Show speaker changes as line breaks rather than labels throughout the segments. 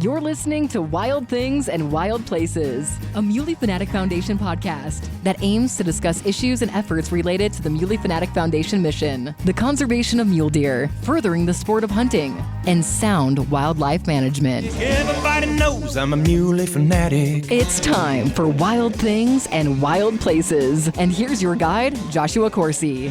You're listening to Wild Things and Wild Places, a Muley Fanatic Foundation podcast that aims to discuss issues and efforts related to the Muley Fanatic Foundation mission, the conservation of mule deer, furthering the sport of hunting, and sound wildlife management.
Everybody knows I'm a Muley fanatic.
It's time for Wild Things and Wild Places. And here's your guide, Joshua Corsi.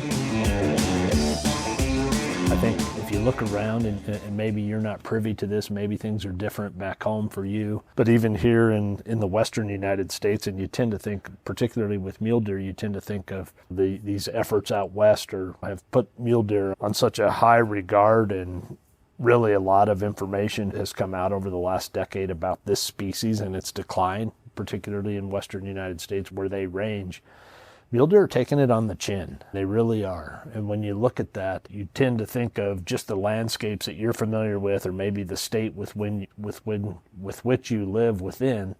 I think if you look around and maybe you're not privy to this, maybe things are different back home for you. But even here in the western United States, and you tend to think, particularly with mule deer, you tend to think of these efforts out west or have put mule deer on such a high regard, and really a lot of information has come out over the last decade about this species and its decline, particularly in western United States where they range. Mule deer are taking it on the chin. They really are. And when you look at that, you tend to think of just the landscapes that you're familiar with, or maybe the state with which you live within.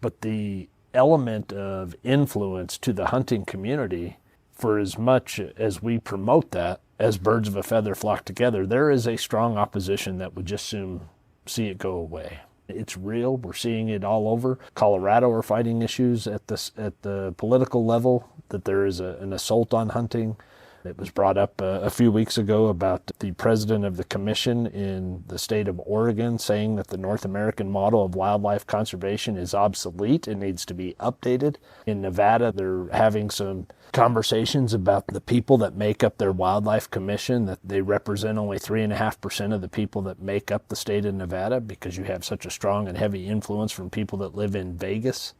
But the element of influence to the hunting community, for as much as we promote that, as birds of a feather flock together, there is a strong opposition that would just soon see it go away. It's real. We're seeing it all over. Colorado are fighting issues at the political level, that there is an assault on hunting. It was brought up a few weeks ago about the president of the commission in the state of Oregon saying that the North American model of wildlife conservation is obsolete and needs to be updated. In Nevada, they're having some conversations about the people that make up their wildlife commission, that they represent only 3.5% of the people that make up the state of Nevada, because you have such a strong and heavy influence from people that live in Vegas.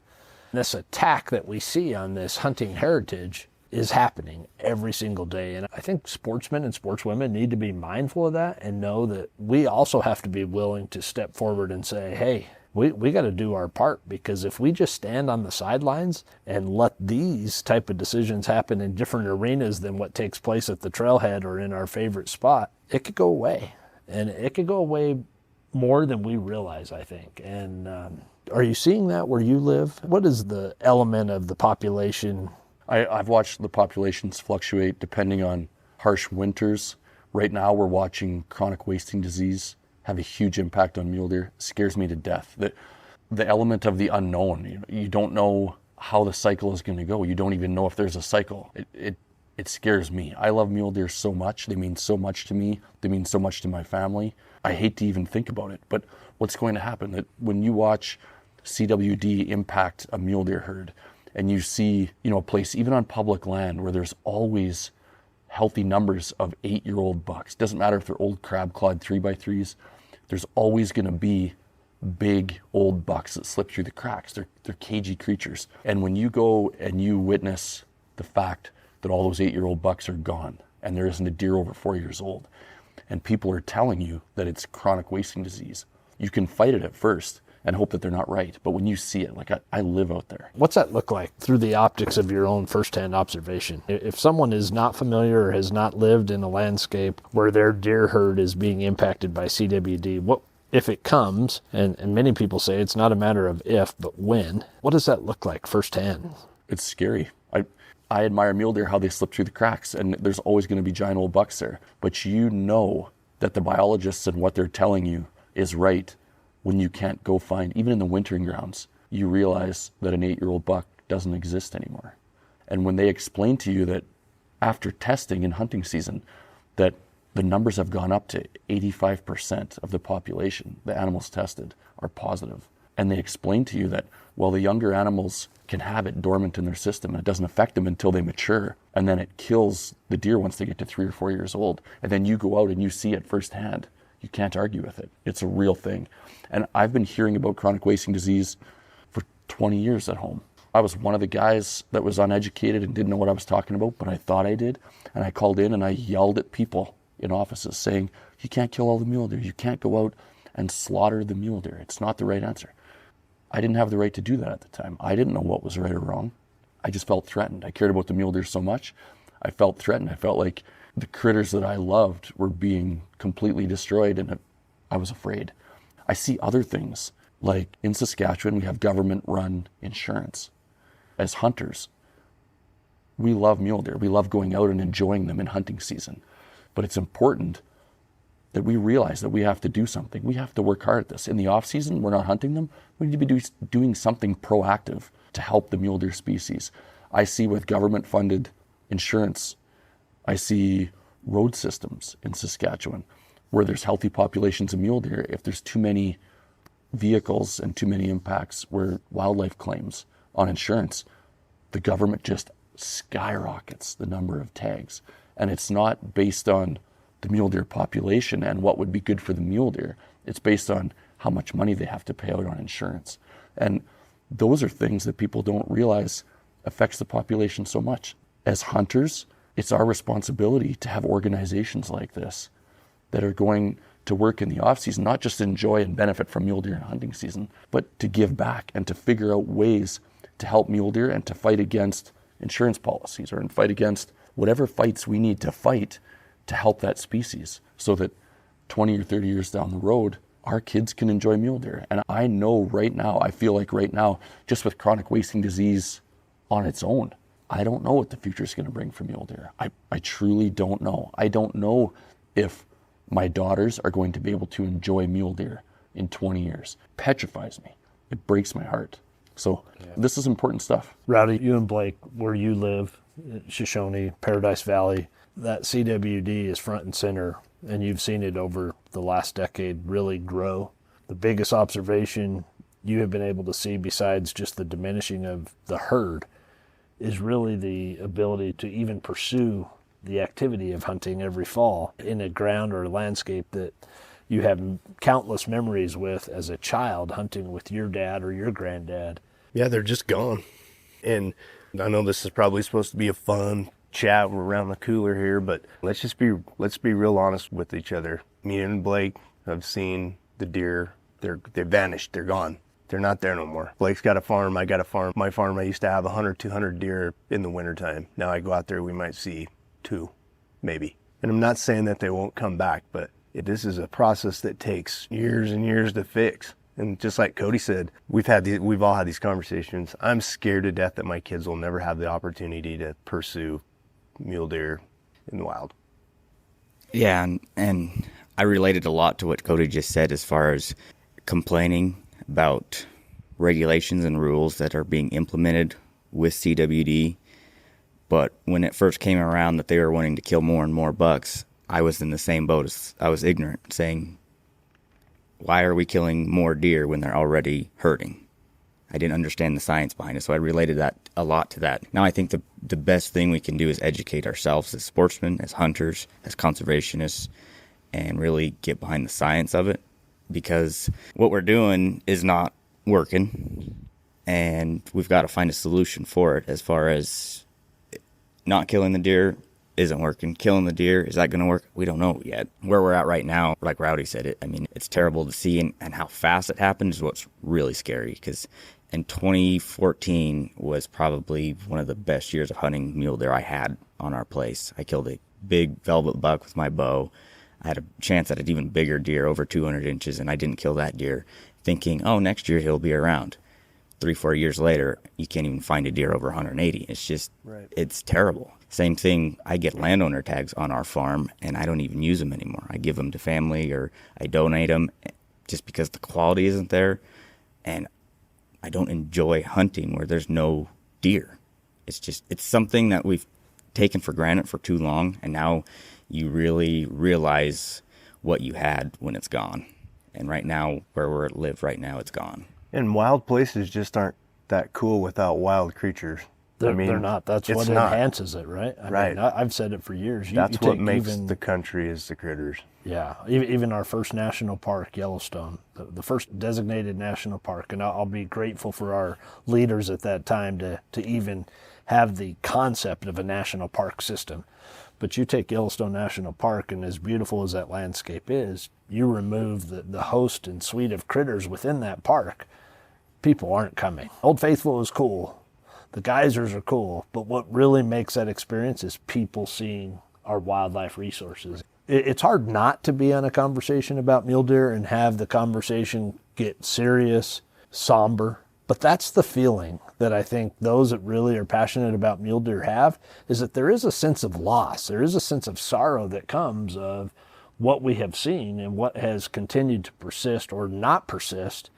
This attack that we see on this hunting heritage is happening every single day. And I think sportsmen and sportswomen need to be mindful of that and know that we also have to be willing to step forward and say, hey, we got to do our part, because if we just stand on the sidelines and let these type of decisions happen in different arenas than what takes place at the trailhead or in our favorite spot, it could go away. And it could go away more than we realize, I think. And are you seeing that where you live? What is the element of the population?
I've watched the populations fluctuate depending on harsh winters. Right now we're watching chronic wasting disease have a huge impact on mule deer. It scares me to death. The element of the unknown, you don't know how the cycle is going to go. You don't even know if there's a cycle. It scares me. I love mule deer so much. They mean so much to me. They mean so much to my family. I hate to even think about it, but what's going to happen? That when you watch CWD impact a mule deer herd, and you see, a place even on public land where there's always healthy numbers of 8-year-old bucks. Doesn't matter if they're old crab clawed 3x3s. There's always going to be big old bucks that slip through the cracks. They're cagey creatures. And when you go and you witness the fact that all those 8-year-old bucks are gone and there isn't a deer over 4 years old, and people are telling you that it's chronic wasting disease, you can fight it at first and hope that they're not right. But when you see it, like I live out there.
What's that look like through the optics of your own firsthand observation? If someone is not familiar or has not lived in a landscape where their deer herd is being impacted by CWD, what if it comes, and many people say it's not a matter of if, but when, what does that look like firsthand?
It's scary. I admire mule deer, how they slip through the cracks, and there's always going to be giant old bucks there. But you know that the biologists and what they're telling you is right. When you can't go find, even in the wintering grounds, you realize that an 8-year-old buck doesn't exist anymore. And when they explain to you that after testing in hunting season, that the numbers have gone up to 85% of the population, the animals tested, are positive. And they explain to you that, well, the younger animals can have it dormant in their system and it doesn't affect them until they mature. And then it kills the deer once they get to 3 or 4 years old. And then you go out and you see it firsthand. You can't argue with it. It's a real thing. And I've been hearing about chronic wasting disease for 20 years at home. I was one of the guys that was uneducated and didn't know what I was talking about, but I thought I did. And I called in and I yelled at people in offices saying, you can't kill all the mule deer. You can't go out and slaughter the mule deer. It's not the right answer. I didn't have the right to do that at the time. I didn't know what was right or wrong. I just felt threatened. I cared about the mule deer so much. I felt threatened. I felt like the critters that I loved were being completely destroyed, and I was afraid. I see other things, like in Saskatchewan, we have government-run insurance. As hunters, we love mule deer. We love going out and enjoying them in hunting season. But it's important that we realize that we have to do something. We have to work hard at this. In the off season, we're not hunting them. We need to be doing something proactive to help the mule deer species. I see with government funded insurance, I see road systems in Saskatchewan where there's healthy populations of mule deer. If there's too many vehicles and too many impacts where wildlife claims on insurance, the government just skyrockets the number of tags. And it's not based on the mule deer population and what would be good for the mule deer. It's based on how much money they have to pay out on insurance. And those are things that people don't realize affects the population so much. As hunters, it's our responsibility to have organizations like this that are going to work in the off season, not just enjoy and benefit from mule deer in hunting season, but to give back and to figure out ways to help mule deer and to fight against insurance policies or and fight against whatever fights we need to fight to help that species so that 20 or 30 years down the road, our kids can enjoy mule deer. And I know right now, I feel like right now, just with chronic wasting disease on its own, I don't know what the future is going to bring for mule deer. I truly don't know. I don't know if my daughters are going to be able to enjoy mule deer in 20 years. It petrifies me. It breaks my heart. So this is important stuff.
Rowdy, you and Blake, where you live, Shoshone, Paradise Valley, that CWD is front and center, and you've seen it over the last decade really grow. The biggest observation you have been able to see, besides just the diminishing of the herd, is really the ability to even pursue the activity of hunting every fall in a ground or a landscape that you have countless memories with as a child, hunting with your dad or your granddad.
Yeah, they're just gone. And I know this is probably supposed to be a fun chat around the cooler here, but let's be real honest with each other. Me and Blake have seen the deer. They vanished. They're gone. They're not there no more. Blake's got a farm. I got a farm. My farm, I used to have 100, 200 deer in the wintertime. Now I go out there, we might see 2, maybe. And I'm not saying that they won't come back, but this is a process that takes years and years to fix. And just like Cody said, we've all had these conversations. I'm scared to death that my kids will never have the opportunity to pursue mule deer in the wild.
Yeah, and I related a lot to what Cody just said as far as complaining about regulations and rules that are being implemented with CWD. But when it first came around that they were wanting to kill more and more bucks, I was in the same boat. I was ignorant, saying, why are we killing more deer when they're already hurting? I didn't understand the science behind it, so I related that a lot to that. Now I think the best thing we can do is educate ourselves as sportsmen, as hunters, as conservationists, and really get behind the science of it, because what we're doing is not working, and we've got to find a solution for it. As far as not killing the deer isn't working. Killing the deer, is that going to work? We don't know yet. Where we're at right now, like Rowdy said, it's terrible to see, and how fast it happened is what's really scary, because in 2014 was probably one of the best years of hunting mule deer I had on our place. I killed a big velvet buck with my bow. I had a chance at an even bigger deer, over 200 inches, and I didn't kill that deer, thinking, oh, next year he'll be around. 3-4 years later, you can't even find a deer over 180. It's just, It's terrible. Same thing, I get landowner tags on our farm, and I don't even use them anymore. I give them to family, or I donate them just because the quality isn't there, and I don't enjoy hunting where there's no deer. It's something that we've taken for granted for too long, and now you really realize what you had when it's gone. And right now, where we live right now, it's gone.
And wild places just aren't that cool without wild creatures.
They're not. That's what enhances it, right? I mean, I've said it for years.
That's what makes the country is the critters.
Yeah, even our first national park, Yellowstone, the first designated national park, and I'll be grateful for our leaders at that time to even have the concept of a national park system. But you take Yellowstone National Park, and as beautiful as that landscape is, you remove the host and suite of critters within that park, people aren't coming. Old Faithful is cool. The geysers are cool, but what really makes that experience is people seeing our wildlife resources. It's hard not to be on a conversation about mule deer and have the conversation get serious, somber, but that's the feeling that I think those that really are passionate about mule deer have, is that there is a sense of loss. There is a sense of sorrow that comes of what we have seen and what has continued to persist or not persist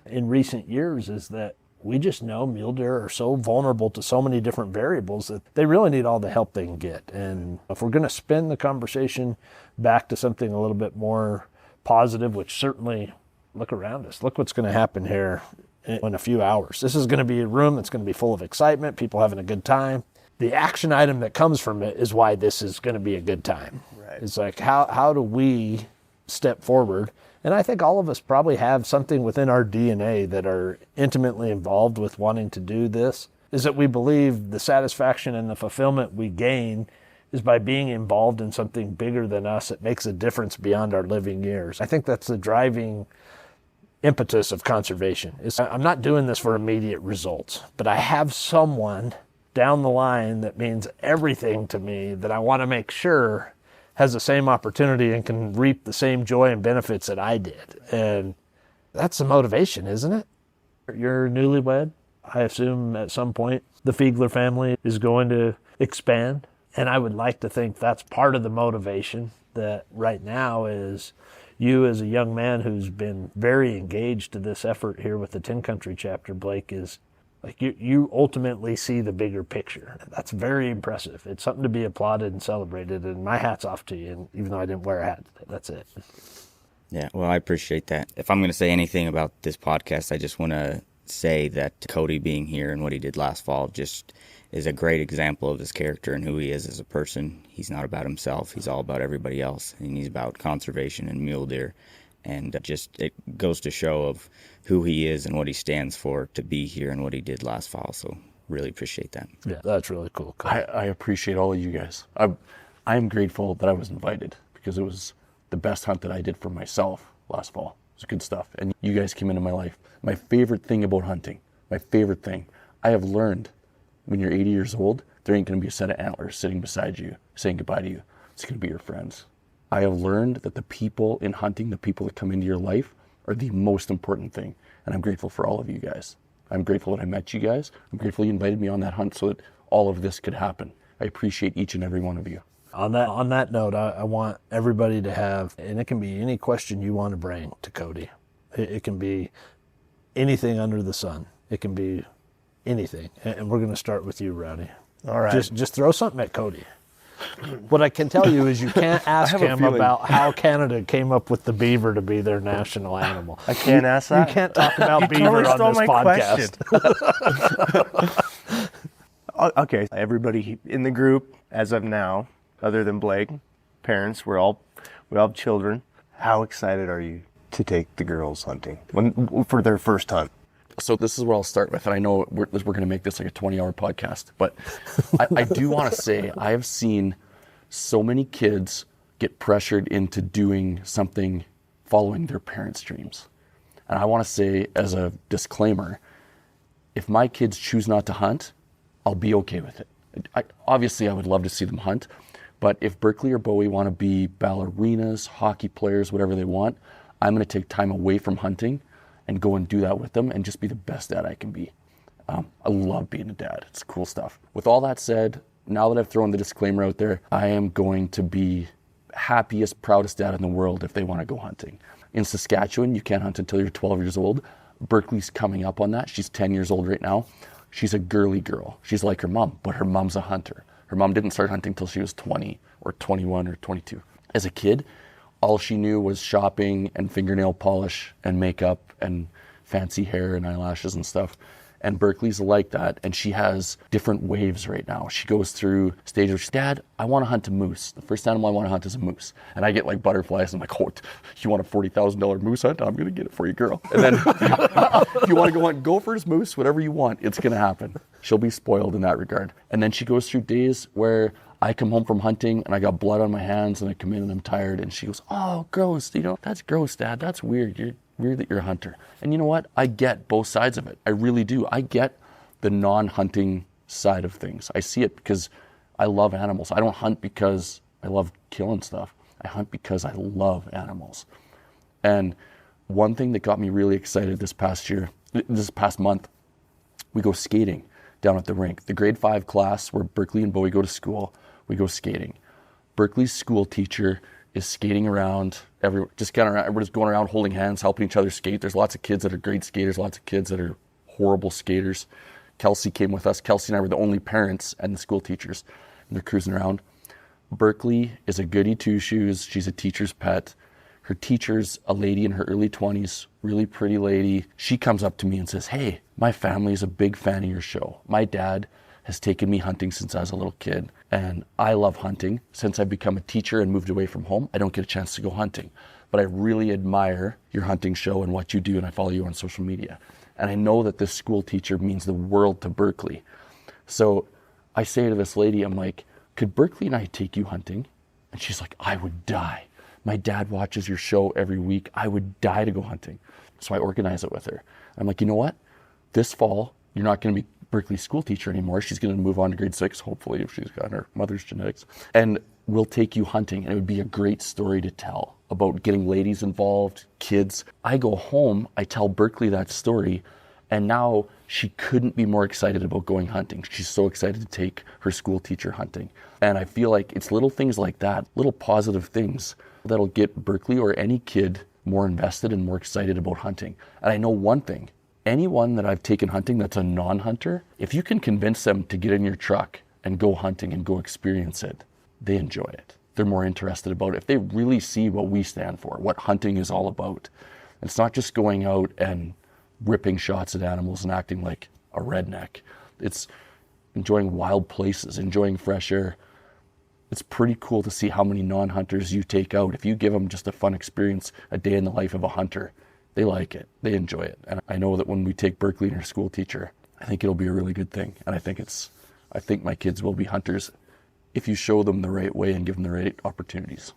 in recent years is that we just know mule deer are so vulnerable to so many different variables that they really need all the help they can get. And if we're going to spin the conversation back to something a little bit more positive, which certainly, look around us, look what's going to happen here in a few hours. This is going to be a room that's going to be full of excitement, people having a good time. The action item that comes from it is why this is going to be a good time. Right. It's like, how do we step forward? And I think all of us probably have something within our DNA that are intimately involved with wanting to do this, is that we believe the satisfaction and the fulfillment we gain is by being involved in something bigger than us that makes a difference beyond our living years. I think that's the driving impetus of conservation. I'm not doing this for immediate results, but I have someone down the line that means everything to me that I want to make sure has the same opportunity and can reap the same joy and benefits that I did. And that's the motivation, isn't it? You're newlywed. I assume at some point the Fiegler family is going to expand. And I would like to think that's part of the motivation that right now is you as a young man who's been very engaged to this effort here with the Tin Country chapter, Blake, is like you ultimately see the bigger picture. That's very impressive. It's something to be applauded and celebrated, and my hat's off to you, and even though I didn't wear a hat today, that's it.
Yeah, well, I appreciate that. If I'm going to say anything about this podcast, I just want to say that Cody being here and what he did last fall just is a great example of his character and who he is as a person. He's not about himself. He's all about everybody else, and he's about conservation and mule deer. And just it goes to show of who he is and what he stands for to be here and what he did last fall. So really appreciate that.
Yeah, that's really cool.
I appreciate all of you guys. I am grateful that I was invited because it was the best hunt that I did for myself last fall. It was good stuff. And you guys came into my life. My favorite thing about hunting, my favorite thing, I have learned when you're 80 years old, there ain't going to be a set of antlers sitting beside you saying goodbye to you. It's going to be your friends. I have learned that the people in hunting, the people that come into your life, are the most important thing. And I'm grateful for all of you guys. I'm grateful that I met you guys. I'm grateful you invited me on that hunt so that all of this could happen. I appreciate each and every one of you.
On that note, I want everybody to have, and it can be any question you want to bring to Cody. It can be anything under the sun. It can be anything. And we're going to start with you, Rowdy.
All right.
Just throw something at Cody. What I can tell you is you can't ask him about how Canada came up with the beaver to be their national animal.
I can't ask that.
You can't talk about beaver on this podcast.
Okay, everybody in the group, as of now, other than Blake, parents, we all have children. How excited are you to take the girls hunting for their first hunt?
So this is where I'll start with, and I know we're going to make this like a 20-hour podcast, but I do want to say I have seen so many kids get pressured into doing something following their parents' dreams. And I want to say as a disclaimer, if my kids choose not to hunt, I'll be okay with it. Obviously, I would love to see them hunt, but if Berkeley or Bowie want to be ballerinas, hockey players, whatever they want, I'm going to take time away from hunting and go and do that with them and just be the best dad I can be. I love being a dad. It's cool stuff. With all that said, now that I've thrown the disclaimer out there, I am going to be happiest, proudest dad in the world if they want to go hunting. In Saskatchewan, you can't hunt until you're 12 years old. Berkeley's coming up on that. She's 10 years old right now. She's a girly girl. She's like her mom, but her mom's a hunter. Her mom didn't start hunting until she was 20 or 21 or 22. As a kid, all she knew was shopping and fingernail polish and makeup and fancy hair and eyelashes and stuff. And Berkeley's like that, and she has different waves right now. She goes through stages. Dad, I want to hunt a moose. The first animal I want to hunt is a moose. And I get like butterflies. I'm like, oh, you want a $40,000 moose hunt? I'm going to get it for you, girl. And then if you want to go hunt gophers, moose, whatever you want, it's going to happen. She'll be spoiled in that regard. And then she goes through days where I come home from hunting and I got blood on my hands and I come in and I'm tired. And she goes, oh, gross. That's gross, Dad. That's weird. You're weird that you're a hunter. And you know what? I get both sides of it. I really do. I get the non-hunting side of things. I see it because I love animals. I don't hunt because I love killing stuff. I hunt because I love animals. And one thing that got me really excited this past month, we go skating down at the rink. The grade 5 class where Berkeley and Bowie go to school, we go skating. Berkeley's school teacher is skating around, everybody's going around holding hands, helping each other skate. There's lots of kids that are great skaters, lots of kids that are horrible skaters. Kelsey came with us. Kelsey and I were the only parents and the school teachers, and they're cruising around. Berkeley is a goody two-shoes. She's a teacher's pet. Her teacher's a lady in her early 20s, really pretty lady. She comes up to me and says, "Hey, my family is a big fan of your show. My dad has taken me hunting since I was a little kid, and I love hunting. Since I've become a teacher and moved away from home, I don't get a chance to go hunting. But I really admire your hunting show and what you do, and I follow you on social media. And I know that this school teacher means the world to Berkeley." So I say to this lady, I'm like, "Could Berkeley and I take you hunting?" And she's like, "I would die. My dad watches your show every week. I would die to go hunting." So I organize it with her. I'm like, "You know what? This fall, you're not going to be Berkeley's school teacher anymore. She's going to move on to grade 6, hopefully, if she's got her mother's genetics. And we'll take you hunting, and it would be a great story to tell about getting ladies involved, kids." I go home, I tell Berkeley that story, and now she couldn't be more excited about going hunting. She's so excited to take her school teacher hunting. And I feel like it's little things like that, little positive things that'll get Berkeley or any kid more invested and more excited about hunting. And I know one thing, anyone that I've taken hunting that's a non-hunter, if you can convince them to get in your truck and go hunting and go experience it, they enjoy it. They're more interested about it. If they really see what we stand for, what hunting is all about. It's not just going out and ripping shots at animals and acting like a redneck. It's enjoying wild places, enjoying fresh air. It's pretty cool to see how many non-hunters you take out. If you give them just a fun experience, a day in the life of a hunter, they like it, they enjoy it. And I know that when we take Berkeley and her school teacher, I think it'll be a really good thing. And I think my kids will be hunters if you show them the right way and give them the right opportunities.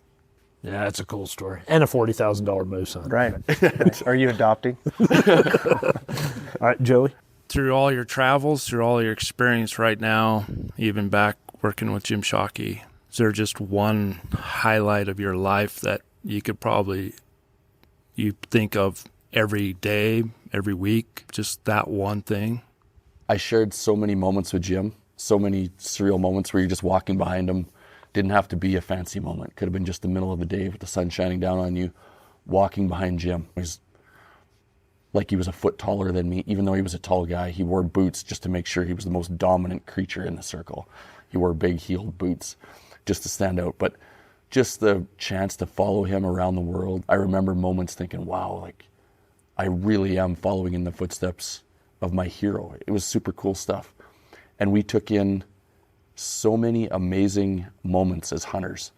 Yeah, it's a cool story. And a $40,000 moose hunt.
Right. Are you adopting?
All right, Joey.
Through all your travels, through all your experience right now, even back working with Jim Shockey, is there just one highlight of your life that you think of every day, every week, just that one thing?
I shared so many moments with Jim, so many surreal moments where you're just walking behind him. Didn't have to be a fancy moment. Could have been just the middle of the day with the sun shining down on you, walking behind Jim. He was like he was a foot taller than me. Even though he was a tall guy, he wore boots just to make sure he was the most dominant creature in the circle. He wore big heeled boots just to stand out. But just the chance to follow him around the world, I remember moments thinking, wow, like I really am following in the footsteps of my hero. It was super cool stuff. And we took in so many amazing moments as hunters.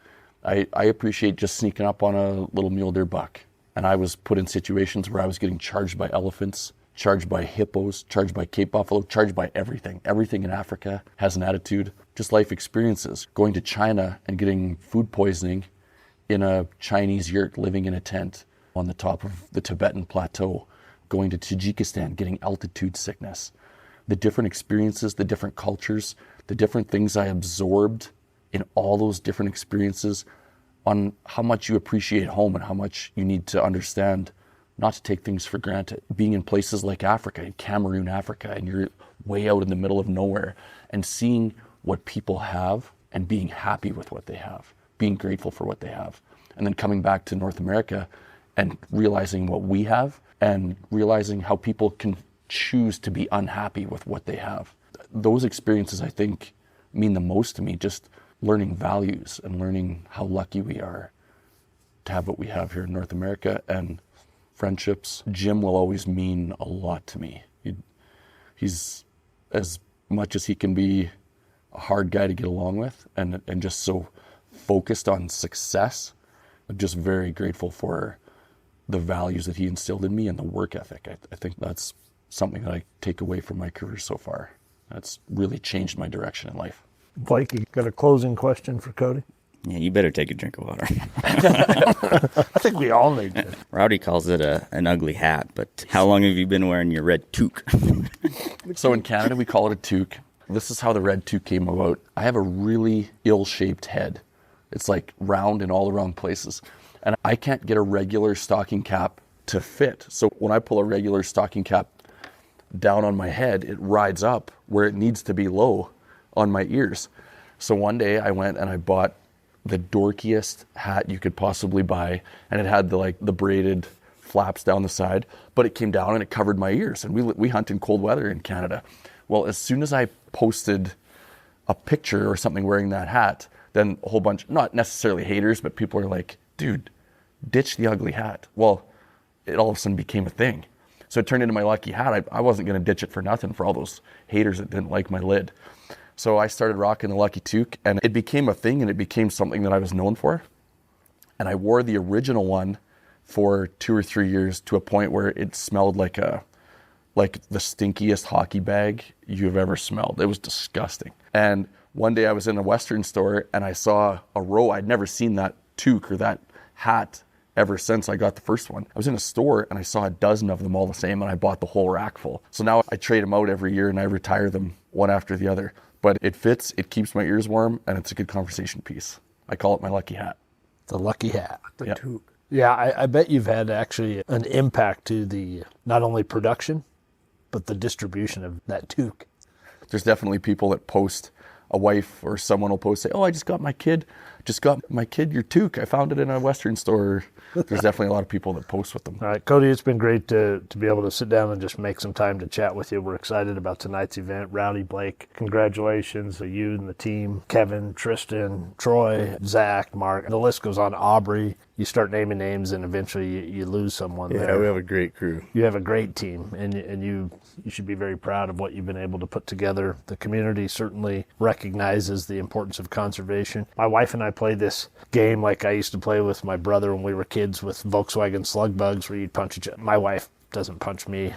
I appreciate just sneaking up on a little mule deer buck. And I was put in situations where I was getting charged by elephants, charged by hippos, charged by Cape buffalo, charged by everything. Everything in Africa has an attitude. Just life experiences. Going to China and getting food poisoning in a Chinese yurt, living in a tent on the top of the Tibetan plateau. Going to Tajikistan, getting altitude sickness. The different experiences, the different cultures, the different things I absorbed in all those different experiences, on how much you appreciate home and how much you need to understand not to take things for granted. Being in places like Africa, in Cameroon, Africa, and you're way out in the middle of nowhere, and seeing what people have and being happy with what they have, being grateful for what they have. And then coming back to North America and realizing what we have and realizing how people can choose to be unhappy with what they have. Those experiences, I think, mean the most to me, just learning values and learning how lucky we are to have what we have here in North America, and friendships. Jim will always mean a lot to me. He's, as much as he can be a hard guy to get along with and just so focused on success, I'm just very grateful for the values that he instilled in me and the work ethic. I think that's something that I take away from my career so far. That's really changed my direction in life.
Blake, you got a closing question for Cody?
Yeah, you better take a drink of water.
I think we all need to.
Rowdy calls it an ugly hat, but how long have you been wearing your red toque?
So in Canada, we call it a toque. This is how the red toque came about. I have a really ill-shaped head. It's like round in all the wrong places. And I can't get a regular stocking cap to fit. So when I pull a regular stocking cap down on my head, it rides up where it needs to be low on my ears. So one day I went and I bought the dorkiest hat you could possibly buy, and it had the braided flaps down the side, but it came down and it covered my ears. And we hunt in cold weather in Canada. Well, as soon as I posted a picture or something wearing that hat, then a whole bunch, not necessarily haters, but people are like, dude, ditch the ugly hat. Well, it all of a sudden became a thing. So it turned into my lucky hat. I wasn't going to ditch it for nothing for all those haters that didn't like my lid. So I started rocking the Lucky Toque, and it became a thing, and it became something that I was known for. And I wore the original one for 2 or 3 years to a point where it smelled like the stinkiest hockey bag you've ever smelled. It was disgusting. And one day I was in a Western store and I saw a row. I'd never seen that toque or that hat ever since I got the first one. I was in a store and I saw a dozen of them all the same, and I bought the whole rack full. So now I trade them out every year and I retire them one after the other. But it fits, it keeps my ears warm, and it's a good conversation piece. I call it my lucky hat.
The lucky hat.
The toque.
Yeah, I bet you've had actually an impact to the not only production, but the distribution of that toque.
There's definitely people that post, a wife or someone will post, say, oh, I just got my kid your toque. I found it in a Western store. There's definitely a lot of people that post with them.
All right, Cody, it's been great to be able to sit down and just make some time to chat with you. We're excited about tonight's event. Rowdy, Blake, congratulations to you and the team. Kevin, Tristan, Troy, Zach, Mark, the list goes on. Aubrey. You start naming names and eventually you lose someone there.
Yeah, we have a great crew.
You have a great team, and you should be very proud of what you've been able to put together. The community certainly recognizes the importance of conservation. My wife and I play this game like I used to play with my brother when we were kids with Volkswagen slug bugs, where you'd punch each other. My wife doesn't punch me,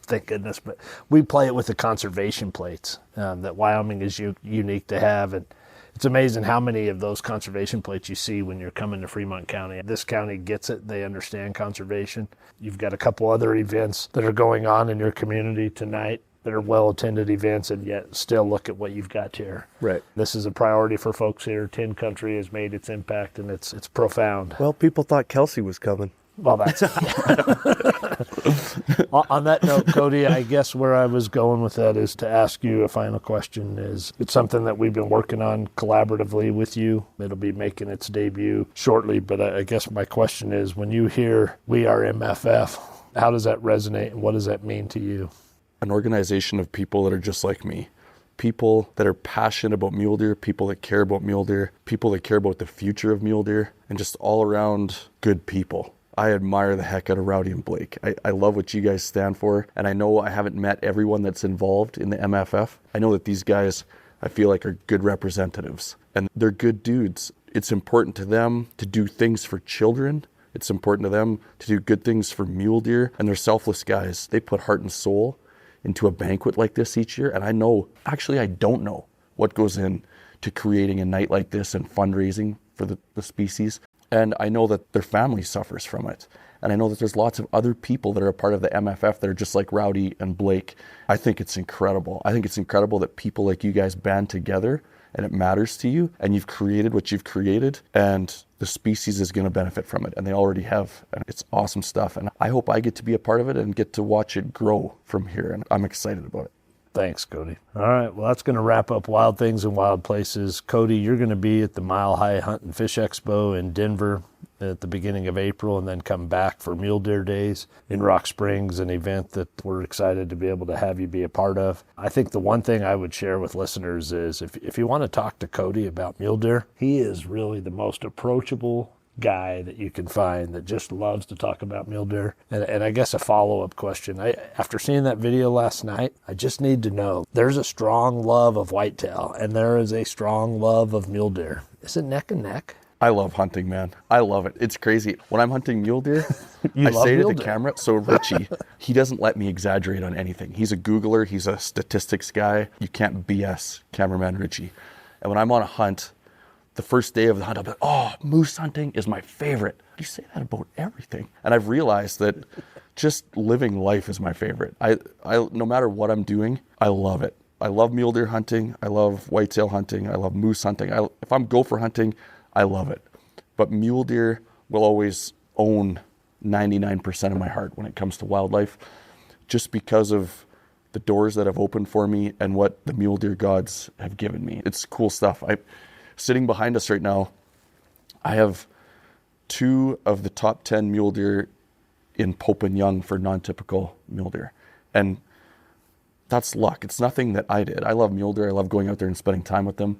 thank goodness, but we play it with the conservation plates that Wyoming is unique to have. And it's amazing how many of those conservation plates you see when you're coming to Fremont County. This county gets it. They understand conservation. You've got a couple other events that are going on in your community tonight that are well-attended events, and yet still look at what you've got here.
Right.
This is a priority for folks here. Tin Country has made its impact, and it's profound.
Well, people thought Kelsey was coming.
Well, that's on that note, Cody, I guess where I was going with that is to ask you a final question. It's something that we've been working on collaboratively with you. It'll be making its debut shortly, but I guess my question is, when you hear We Are MFF, how does that resonate, and what does that mean to you?
An organization of people that are just like me. People that are passionate about mule deer, people that care about mule deer, people that care about the future of mule deer, and just all around good people. I admire the heck out of Rowdy and Blake. I love what you guys stand for, and I know I haven't met everyone that's involved in the MFF. I know that these guys, I feel like, are good representatives, and they're good dudes. It's important to them to do things for children. It's important to them to do good things for mule deer, and they're selfless guys. They put heart and soul into a banquet like this each year, and I don't know what goes in to creating a night like this and fundraising for the species. And I know that their family suffers from it. And I know that there's lots of other people that are a part of the MFF that are just like Rowdy and Blake. I think it's incredible. I think it's incredible that people like you guys band together and it matters to you, and you've created what you've created, and the species is going to benefit from it, and they already have. And it's awesome stuff. And I hope I get to be a part of it and get to watch it grow from here. And I'm excited about it.
Thanks, Cody. All right, well, that's going to wrap up Wild Things and Wild Places. Cody, you're going to be at the Mile High Hunt and Fish Expo in Denver at the beginning of April, and then come back for Mule Deer Days in Rock Springs, an event that we're excited to be able to have you be a part of. I think the one thing I would share with listeners is if you want to talk to Cody about mule deer, he is really the most approachable guy that you can find that just loves to talk about mule deer. And I guess a follow-up question, after seeing that video last night, I just need to know, there's a strong love of whitetail and there is a strong love of mule deer. Is it neck and neck?
I love hunting, man. I love it. It's crazy. When I'm hunting mule deer, I say to the camera, so Richie, he doesn't let me exaggerate on anything. He's a Googler. He's a statistics guy. You can't BS cameraman Richie. And when I'm on a hunt, the first day of the hunt, I'll be like, oh, moose hunting is my favorite. You say that about everything. And I've realized that just living life is my favorite. I no matter what I'm doing, I love it. I love mule deer hunting. I love whitetail hunting. I love moose hunting. If I'm gopher hunting, I love it. But mule deer will always own 99% of my heart when it comes to wildlife, just because of the doors that have opened for me and what the mule deer gods have given me. It's cool stuff. Sitting behind us right now, I have 2 of the top 10 mule deer in Pope and Young for non-typical mule deer. And that's luck. It's nothing that I did. I love mule deer. I love going out there and spending time with them.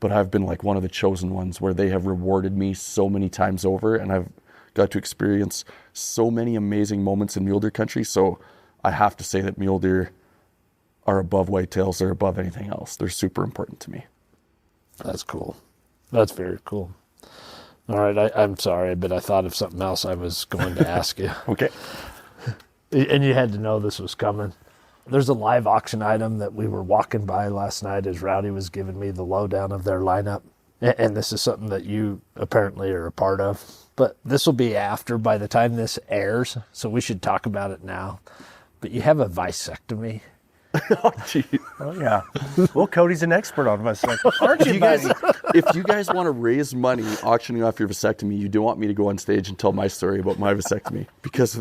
But I've been like one of the chosen ones where they have rewarded me so many times over, and I've got to experience so many amazing moments in mule deer country. So I have to say that mule deer are above whitetails. They're above anything else. They're super important to me.
That's cool. That's very cool. All right, I'm sorry, but I thought of something else I was going to ask you.
Okay.
And you had to know this was coming. There's a live auction item that we were walking by last night as Rowdy was giving me the lowdown of their lineup. And this is something that you apparently are a part of. But this will be after, by the time this airs, so we should talk about it now. But you have a vasectomy.
Oh, geez.
Oh, yeah. Well, Cody's an expert on vasectomy. Aren't you, buddy?
If you guys want to raise money auctioning off your vasectomy, you don't want me to go on stage and tell my story about my vasectomy, because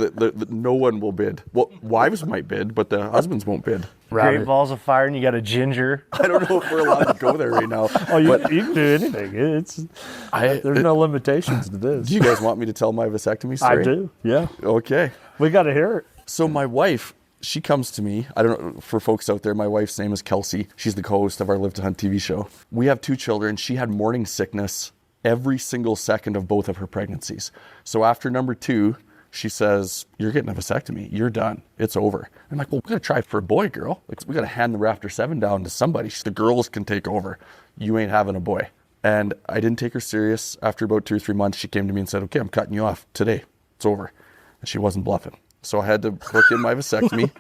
no one will bid. Well, wives might bid, but the husbands won't bid.
Great balls of fire, and you got a ginger.
I don't know if we're allowed to go there right now.
Oh, you can do anything. There's no limitations to this.
Do you guys want me to tell my vasectomy story?
I do, yeah.
Okay.
We got to hear it.
So my wife, she comes to me. I don't know, for folks out there, my wife's name is Kelsey. She's the co-host of our Live to Hunt TV show. We have 2 children. She had morning sickness every single second of both of her pregnancies. So after number 2, she says, "You're getting a vasectomy. You're done. It's over." I'm like, "Well, we got to try for a boy, girl. Like, we got to hand the Raptor 7 down to somebody. The girls can take over. You ain't having a boy." And I didn't take her serious. After about 2 or 3 months, she came to me and said, "Okay, I'm cutting you off today. It's over." And she wasn't bluffing. So I had to book in my vasectomy.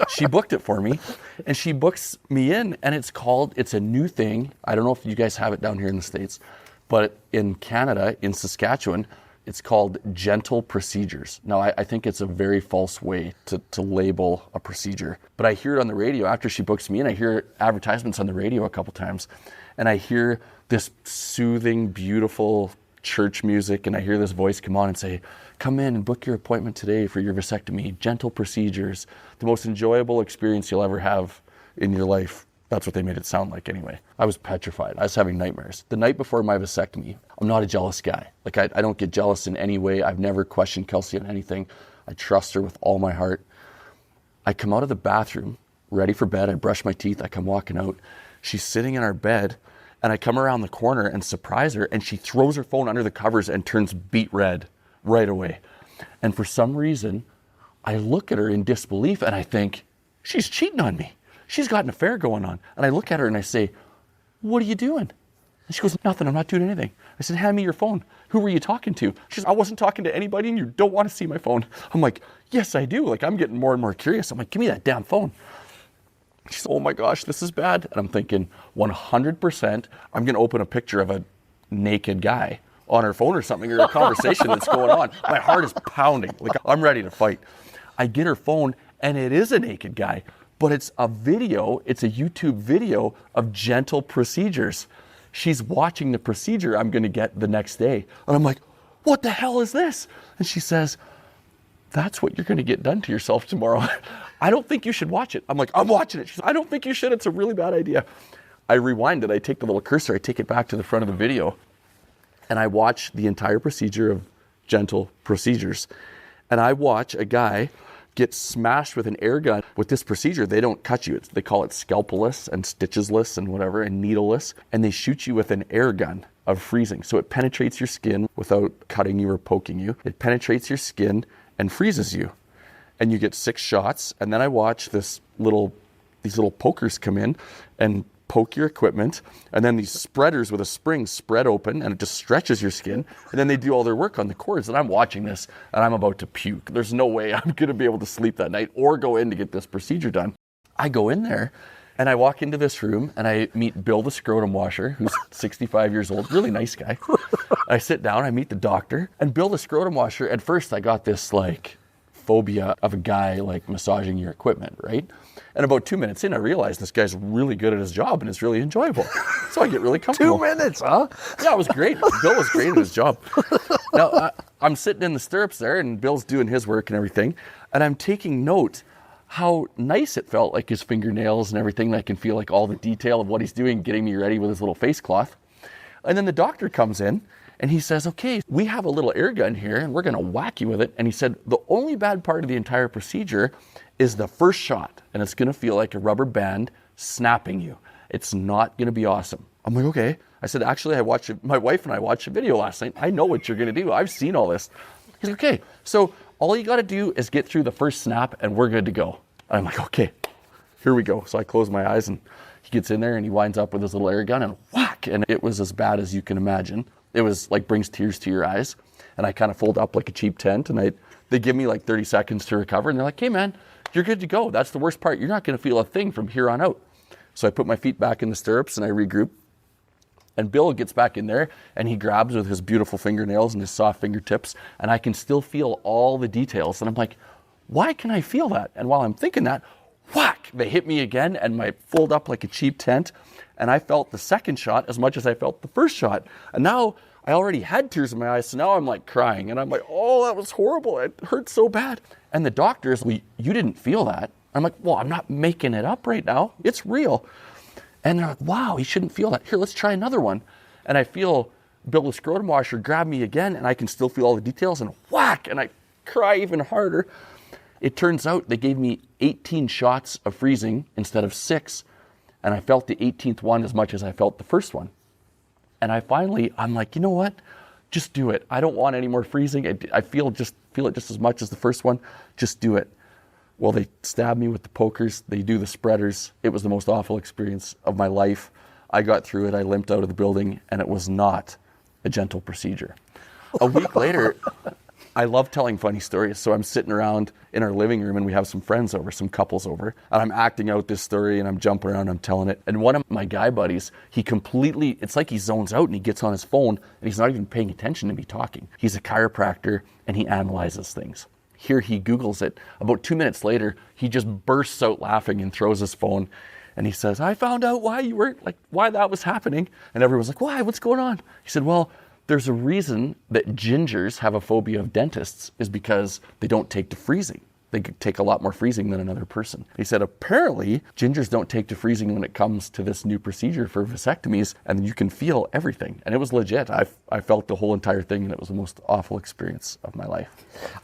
She booked it for me, and she books me in, and it's a new thing. I don't know if you guys have it down here in the States, but in Canada, in Saskatchewan, it's called gentle procedures. Now, I think it's a very false way to label a procedure, but I hear it on the radio after she books me in. I hear advertisements on the radio a couple times, and I hear this soothing, beautiful church music, and I hear this voice come on and say, "Come in and book your appointment today for your vasectomy. Gentle procedures, the most enjoyable experience you'll ever have in your life." That's what they made it sound like anyway. I was petrified. I was having nightmares. The night before my vasectomy, I'm not a jealous guy. Like, I don't get jealous in any way. I've never questioned Kelsey on anything. I trust her with all my heart. I come out of the bathroom, ready for bed. I brush my teeth. I come walking out. She's sitting in our bed, and I come around the corner and surprise her, and she throws her phone under the covers and turns beet red right away. And for some reason, I look at her in disbelief, and I think, she's cheating on me. She's got an affair going on. And I look at her and I say, "What are you doing?" And she goes, "Nothing, I'm not doing anything." I said, "Hand me your phone. Who were you talking to?" She says, "I wasn't talking to anybody, and you don't want to see my phone." I'm like, "Yes, I do." Like, I'm getting more and more curious. I'm like, "Give me that damn phone." She said, "Oh my gosh, this is bad." And I'm thinking, 100%, I'm going to open a picture of a naked guy on her phone or something, or a conversation that's going on. My heart is pounding. Like, I'm ready to fight. I get her phone, and it is a naked guy, but it's a video. It's a YouTube video of gentle procedures. She's watching the procedure I'm going to get the next day. And I'm like, "What the hell is this?" And she says, "That's what you're going to get done to yourself tomorrow. I don't think you should watch it." I'm like, "I'm watching it." She says, "I don't think you should. It's a really bad idea." I rewind it. I take the little cursor. I take it back to the front of the video. And I watch the entire procedure of gentle procedures. And I watch a guy get smashed with an air gun. With this procedure, they don't cut you. They call it scalpelless and stitchesless and whatever, and needleless. And they shoot you with an air gun of freezing. So it penetrates your skin without cutting you or poking you. It penetrates your skin and freezes you. And you get 6 shots. And then I watch these little pokers come in and poke your equipment, and then these spreaders with a spring spread open, and it just stretches your skin, and then they do all their work on the cords. And I'm watching this, and I'm about to puke. There's no way I'm going to be able to sleep that night or go in to get this procedure done. I go in there, and I walk into this room, and I meet Bill, the scrotum washer, who's 65 years old, really nice guy. I sit down, I meet the doctor, and Bill, the scrotum washer, at first I got this like phobia of a guy like massaging your equipment, right? And about 2 minutes in, I realized this guy's really good at his job and it's really enjoyable. So I get really comfortable.
2 minutes, huh?
Yeah, it was great. Bill was great at his job. Now, I'm sitting in the stirrups there, and Bill's doing his work and everything, and I'm taking note how nice it felt, like his fingernails and everything. I can feel like all the detail of what he's doing, getting me ready with his little face cloth. And then the doctor comes in and he says, okay, we have a little air gun here and we're going to whack you with it. And he said, the only bad part of the entire procedure is the first shot. And it's going to feel like a rubber band snapping you. It's not going to be awesome. I'm like, okay. I said, actually, my wife and I watched a video last night. I know what you're going to do. I've seen all this. He's like, okay, so all you got to do is get through the first snap and we're good to go. I'm like, okay, here we go. So I close my eyes and he gets in there and he winds up with his little air gun and whack. And it was as bad as you can imagine. It was like brings tears to your eyes. And I kind of fold up like a cheap tent and they give me like 30 seconds to recover. And they're like, hey man, you're good to go. That's the worst part. You're not going to feel a thing from here on out. So I put my feet back in the stirrups and I regroup. And Bill gets back in there and he grabs with his beautiful fingernails and his soft fingertips, and I can still feel all the details. And I'm like, why can I feel that? And while I'm thinking that, whack, they hit me again and I fold up like a cheap tent. And I felt the second shot as much as I felt the first shot. And now I already had tears in my eyes, so now I'm like crying. And I'm like, oh, that was horrible. It hurt so bad. And the doctors, you didn't feel that. I'm like, well, I'm not making it up right now. It's real. And they're like, wow, you shouldn't feel that. Here, let's try another one. And I feel Bill, the scrotum washer, grab me again, and I can still feel all the details, and whack, and I cry even harder. It turns out they gave me 18 shots of freezing instead of 6, and I felt the 18th one as much as I felt the first one. And I'm like, you know what? Just do it. I don't want any more freezing. I feel it just as much as the first one. Just do it. Well, they stab me with the pokers. They do the spreaders. It was the most awful experience of my life. I got through it. I limped out of the building, and it was not a gentle procedure. A week later, I love telling funny stories. So I'm sitting around in our living room, and we have some friends over, some couples over, and I'm acting out this story, and I'm jumping around, I'm telling it. And one of my guy buddies, it's like he zones out, and he gets on his phone, and he's not even paying attention to me talking. He's a chiropractor, and he analyzes things. Here he Googles it. About 2 minutes later, he just bursts out laughing and throws his phone. And he says, I found out why that was happening. And everyone's like, why? What's going on? He said, well, there's a reason that gingers have a phobia of dentists is because they don't take to freezing. They take a lot more freezing than another person. He said, apparently, gingers don't take to freezing when it comes to this new procedure for vasectomies, and you can feel everything. And it was legit. I felt the whole entire thing, and it was the most awful experience of my life.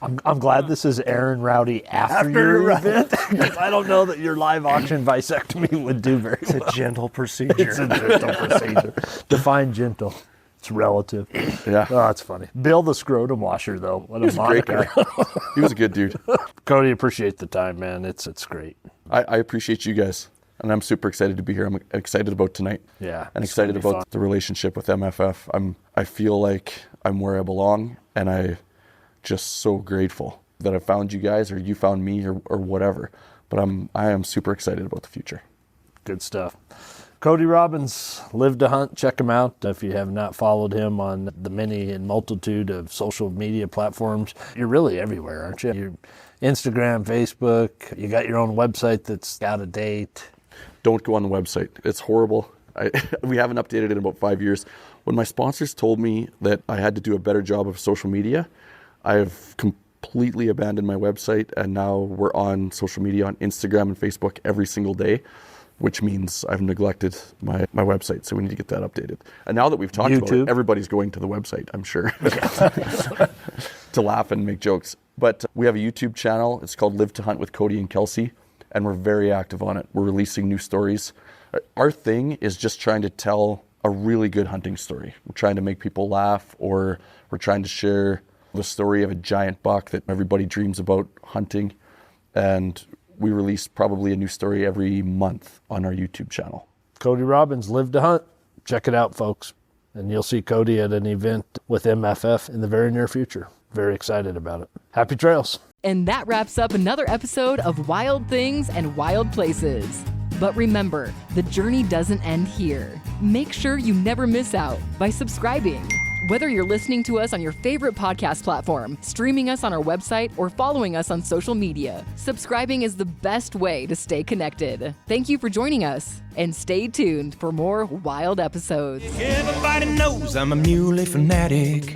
I'm glad this is Aaron Rowdy after your event, because I don't know that your live auction vasectomy would do very well.
It's a gentle procedure.
It's a gentle procedure. Define gentle. It's relative.
Yeah.
Oh, that's funny. Bill the scrotum washer, though. What a moniker.
He was a good dude.
Cody, appreciate the time, man. It's great.
I appreciate you guys. And I'm super excited to be here. I'm excited about tonight.
Yeah.
And excited about the relationship with MFF. I feel like I'm where I belong, and I'm just so grateful that I found you guys, or you found me, or whatever. But I am super excited about the future.
Good stuff. Cody Robbins, Live to Hunt. Check him out if you have not followed him on the many and multitude of social media platforms. You're really everywhere, aren't you? You're Instagram, Facebook. You got your own website that's out of date.
Don't go on the website. It's horrible. We haven't updated it in about 5 years. When my sponsors told me that I had to do a better job of social media, I have completely abandoned my website, and now we're on social media on Instagram and Facebook every single day, which means I've neglected my website. So we need to get that updated. And now that we've talked about it, everybody's going to the website, I'm sure, to laugh and make jokes. But we have a YouTube channel. It's called Live to Hunt with Cody and Kelsey, and we're very active on it. We're releasing new stories. Our thing is just trying to tell a really good hunting story. We're trying to make people laugh, or we're trying to share the story of a giant buck that everybody dreams about hunting. And we release probably a new story every month on our YouTube channel.
Cody Robbins, Live to Hunt. Check it out, folks. And you'll see Cody at an event with MFF in the very near future. Very excited about it. Happy trails.
And that wraps up another episode of Wild Things and Wild Places. But remember, the journey doesn't end here. Make sure you never miss out by subscribing. Whether you're listening to us on your favorite podcast platform, streaming us on our website, or following us on social media, subscribing is the best way to stay connected. Thank you for joining us, and stay tuned for more wild episodes.
Everybody knows I'm a muley fanatic.